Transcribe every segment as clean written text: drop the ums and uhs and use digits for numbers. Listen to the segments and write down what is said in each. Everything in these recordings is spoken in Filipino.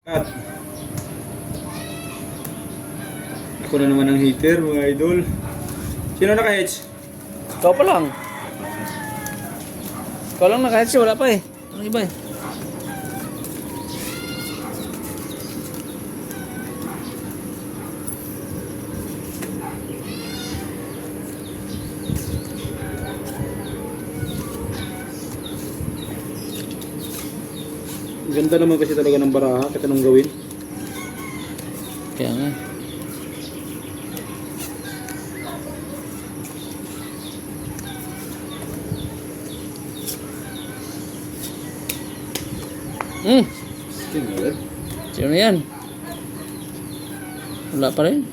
At ako na naman ang hitter, mga idol. Sino naka-hedge? Ikaw pa lang. Ikaw lang naka-headset, wala pa eh. Ano iba eh? Ganda naman kasi talaga ng baraha, kahit anong gawin. Kaya nga. Sino yan? Wala pa rin.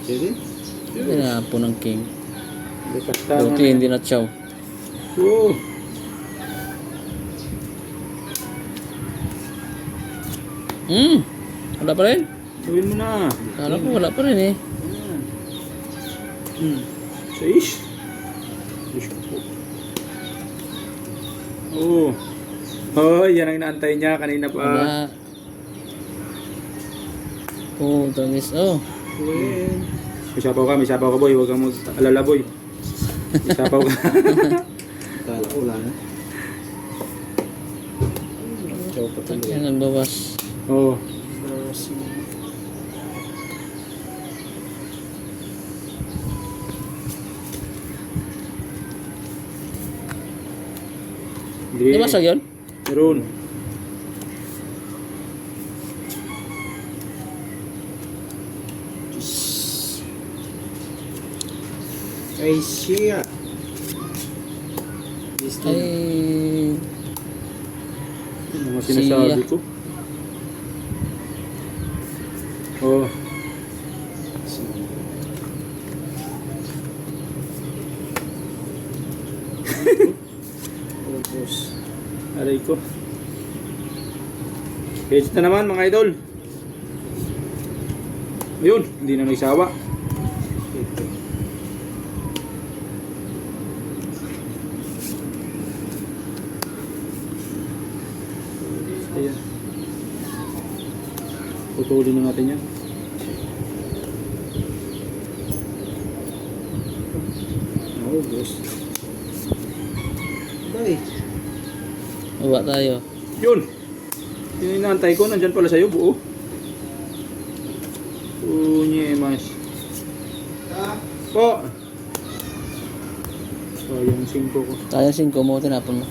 Sige. Tinapon ng king. Basta Buti hindi na chow. Oh. Wala pa rin. Gawin mo na. Kala ko wala pa rin eh. Saish. Diyos ko po. Oh. Oh, yan ang inaantay niya kanina pa. Wala. Oh, tamis. Oh. May sapaw ka boy, huwag kang mag-alala boy. May sapaw ka. Kala ko wala na. Chow pa tuloy. Yan nagbawas. Oo. Di basag yun? Meron. Ay siya. Ay. Mga sinasabi ko. Oh. Ubus. Aray ko. Hedge na naman mga idol. Ayun, hindi na nagsawa. Ayan. Putulin na natin yan. Oh, boss. Bye. Uwa tayo. Yun. Yung inaantay ko, nandyan pala sa'yo, buo. Unyemas. Po. So, yung 5 ko. Sayang 5 mo, tinapon mo.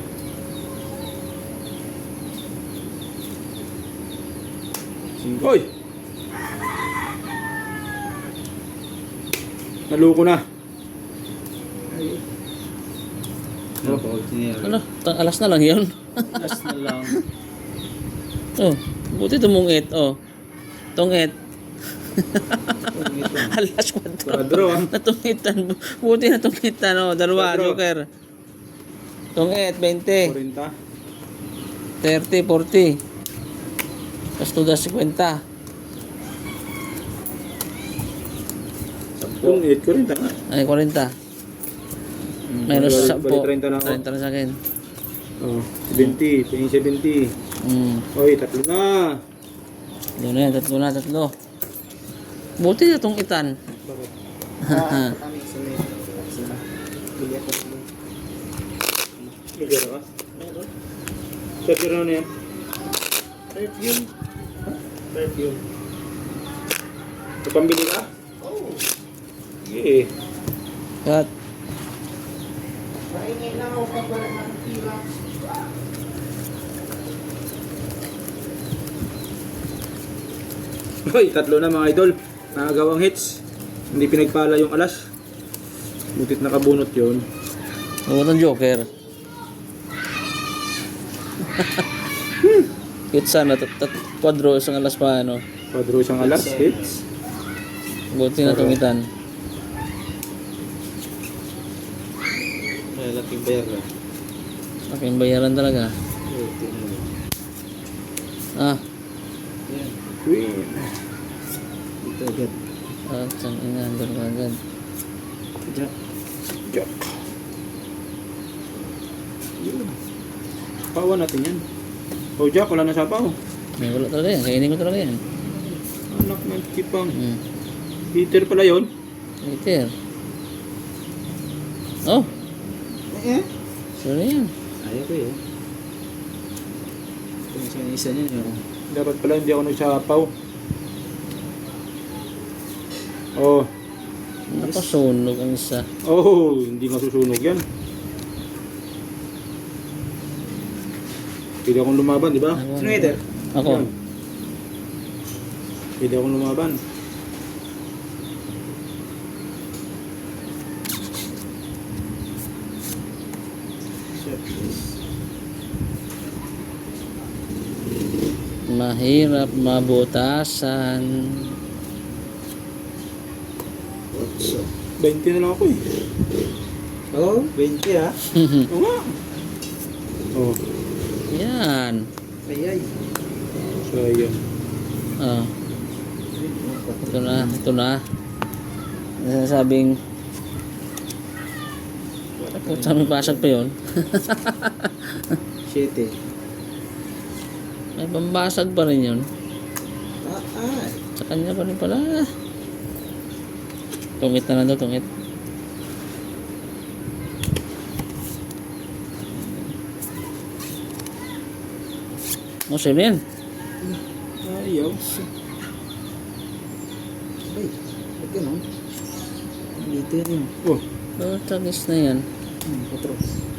Hoy! Naluko na. Ano? Alas na lang yun. Last na lang. Oh, buti tumungit. Oh. Tungit. Alas 4. Kwadro ah. Natungitan. Buti natungitan. Oh, dalawa. Quadro. Joker. Tungit, 20. 40. 30, 40. Tapos tudas 50. Kung 8 ko rin, tanga. Ay, 40. Minus 10. Bali 30 na ako. 30 na sa akin. Oh, 70. Pingin 70. Oy, 3 na. Doon na yan. Tatlo. Buti na tungitan. Bigyan ka? Share na yan. Perfume. Perfume. Ito pambili ka? Oo. Sige. Cut. Hoy, 3 na mga idol. Nakagawang hits. Hindi pinagpala yung alas. Butit nakabunot yun. Huwag ng Joker. Hit sana. Quadro isang alas pa ano. Quadro siyang alas. Hits. Buti na tungitan. Ay, laking bayaran. Aking bayaran talaga. Ah. Queen. Ito agad. At saan inandar ka agad. Jack. Jack. Yun. Pawa natin yan. Oh, Jack, wala na sapaw. May wala talaga yan. Kainin ko talaga yan. Anak ng chipang. Hmm. Heater pala yun. Later. Oh, Eh? sorry yan. Ayaw ko yun. Kung isa niya yun. Dapat pala hindi ako nagsapaw. Oh. Nakasunog ang isa. Oh, hindi masusunog yan. Pwede akong lumaban, di ba? Sino heater? Ako. Yan. Pwede akong lumaban. Mahirap mabutasan. 20 na lang ako eh. Oo, 20 ha. Oo nga. Oh, Yan. Ay. so yun. Oh, ito na. Ito na. Nasasabing kung sa may basag pa yun. 7. May pambasag pa rin yun. Ay. Sa kanya pa rin pala. Tungit na lang daw, tungit. Oh, sino yan? Ayaw. Ay. Ba't ganun? Dito yun. Oh, Oh, tagis na yan. 4.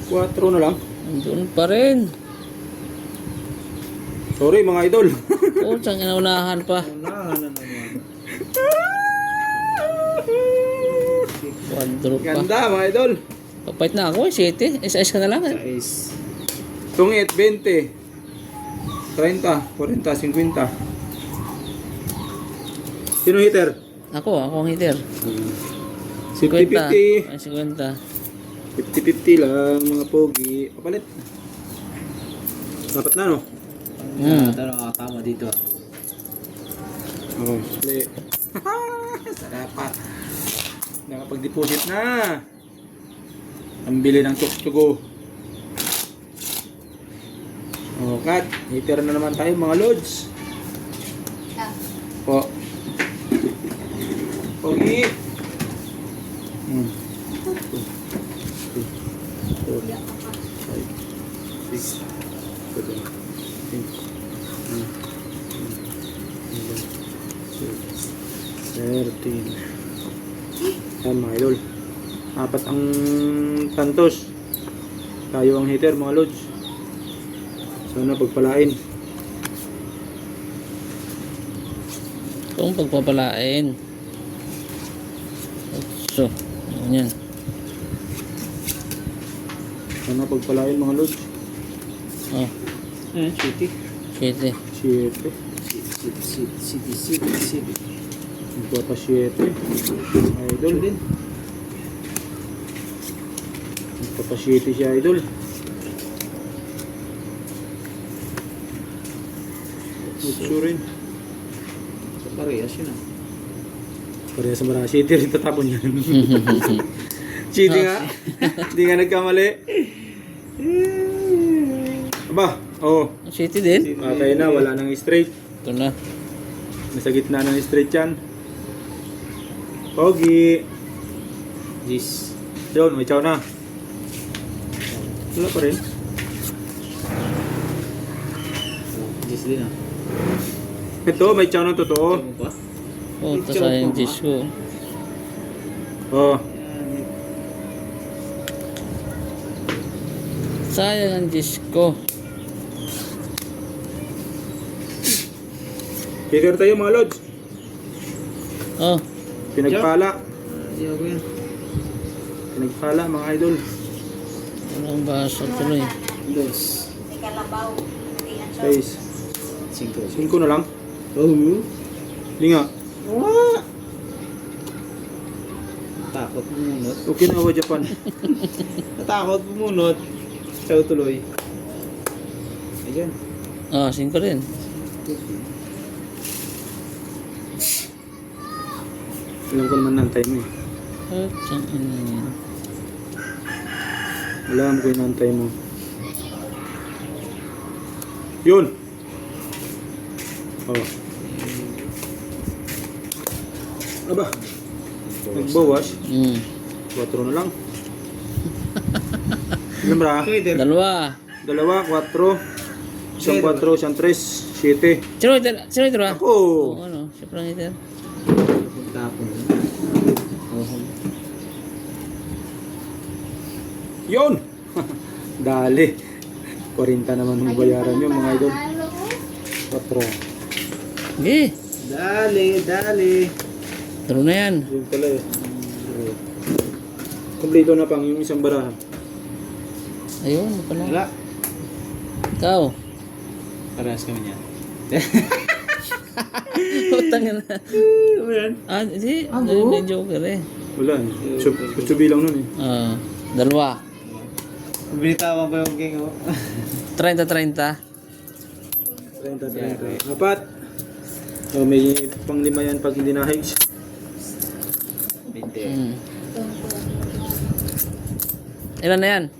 4 na lang. Andun pa rin. Sorry mga idol. Oh, siyang inaunahan pa. Unahan na naman. Quadro pa. Ganda mga idol. Papait na ako eh, 7. Isa-is ka na lang eh. Guys. Tungit 20. 30, 40, 50. Sino hitter? Ako ang hitter. 50-50. 50. Ay, 50. 50-50 lang mga pogi. Kapalit. Dapat na no? Ito nakakama dito. Oo. Play. Sarapat. Nakapag-deposit na. Ang bili ng tuktugo. Oh, cut. Hitter na naman tayo mga lods. Po. Pogi. Hmm. 6 13. Yan mga idol. 4 ang tantos. Tayo ang hitter mga lods. Sana pagpalain. Kung pagpapalain. So, yan. Sana pagpalain mga lods. Oh, City. 7. 7. City. Magpapa 7. Idol din. Magpapa 7 si idol. Utso rin. Sa parehas yun ah. Pareha sa Mara City rin tatapon yan. Cheating nga. Hindi nga nagkamali. Aba, oo. 7 din. Patay na, wala nang straight. Ito na. Nasa gitna ng straight yan. Pogi. Gis. Yun, may chow na. Wala pa rin. Gis din ah. Ito, may chow na totoo. Ano pa? Oh, ito sa yung dish ko. Oh, Yan. Sayang ang dish ko. hitter tayo mga lods. Oh, Pinagpala. Ayaw ko yan. Pinagpala mga idol. walang baso tuloy. 2. Guys, 5. 5 na lang. Oh. Hindi nga. Takot bumunot. Okay na ako Japan. Natakot bumunot. Ciao tuloy. Ayan. Oh, 5 rin. Alam ko naman nantay mo eh. Oh, siyang ina yan. Alam ko yung nantay mo. Yun. Oh. Aba. Nagbawas. 4 na lang. Ilan ba? Waiter. Dalawa. 2, 4. Isang 4, isang 3, 7. Sino ito ba? Ako! Oo, ano? Siya pala ito. Tapon. Yun! Dali. 40 naman ang bayaran nyo mga idol. 4. Sige. Dali. Taro na yan. Yun pala eh. Kompleto na pang yung isang barahan. Ayun, ano pala. Wala. Ikaw. Parehas kami niyan. Utang na. Ano yan? Hindi. Abo? May joker eh. Wala eh. Kutsubi lang nun eh. Dalawa. Binitawan ba yung king mo? 30-30. 30. Apat. Oh, may pang 5 yan pag hindi na-hedge. 20. Ilan na yan?